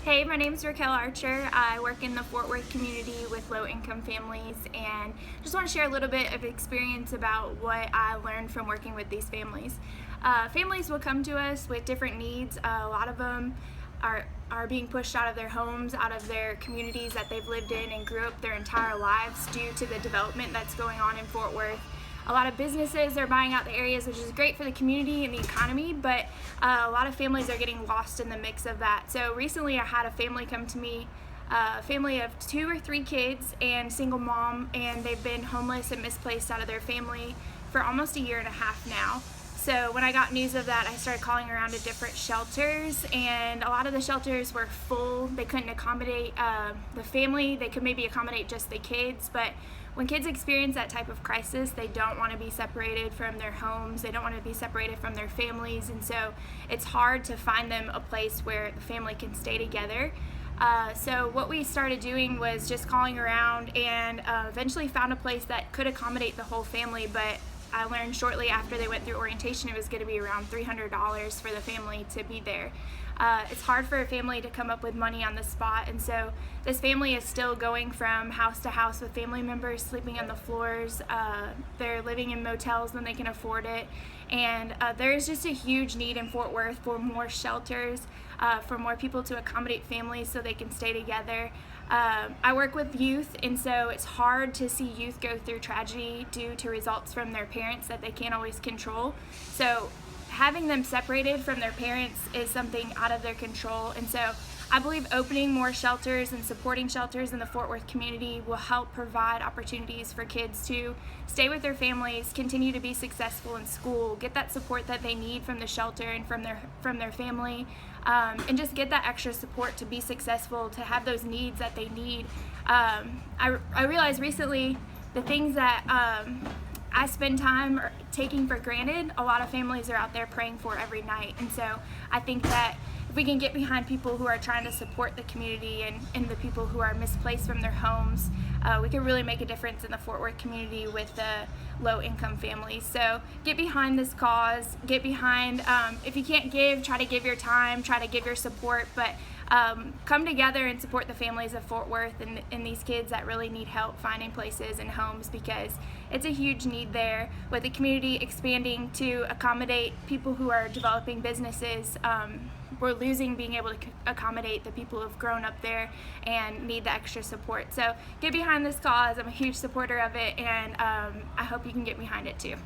Hey, my name is Raquel Archer. I work in the Fort Worth community with low-income families and just want to share a little bit of experience about what I learned from working with these families. Families will come to us with different needs. A lot of them are being pushed out of their homes, out of their communities that they've lived in and grew up their entire lives due to the development that's going on in Fort Worth. A lot of businesses are buying out the areas, which is great for the community and the economy, but a lot of families are getting lost in the mix of that. So recently I had a family come to me, a family of 2 or 3 kids and single mom, and they've been homeless and misplaced out of their family for almost a year and a half now. So when I got news of that, I started calling around to different shelters, and a lot of the shelters were full. They couldn't accommodate the family. They could maybe accommodate just the kids, but when kids experience that type of crisis, they don't want to be separated from their homes. They don't want to be separated from their families, and so it's hard to find them a place where the family can stay together. So what we started doing was just calling around and eventually found a place that could accommodate the whole family, but I learned shortly after they went through orientation it was going to be around $300 for the family to be there. It's hard for a family to come up with money on the spot, and so this family is still going from house to house with family members sleeping on the floors. They're living in motels when they can afford it, and there is just a huge need in Fort Worth for more shelters, for more people to accommodate families so they can stay together. I work with youth, and so it's hard to see youth go through tragedy due to results from their parents that they can't always control. So having them separated from their parents is something out of their control, and so I believe opening more shelters and supporting shelters in the Fort Worth community will help provide opportunities for kids to stay with their families, continue to be successful in school, get that support that they need from the shelter and from their family, and just get that extra support to be successful, to have those needs that they need. I realized recently the things that I spend time taking for granted, a lot of families are out there praying for every night, and so I think that if we can get behind people who are trying to support the community and the people who are misplaced from their homes, we can really make a difference in the Fort Worth community with the low-income families. So get behind this cause, get behind, if you can't give, try to give your time, try to give your support, but come together and support the families of Fort Worth and these kids that really need help finding places and homes, because it's a huge need there. With the community expanding to accommodate people who are developing businesses, we're losing being able to accommodate the people who've grown up there and need the extra support. So get behind this cause. I'm a huge supporter of it, and I hope you can get behind it too.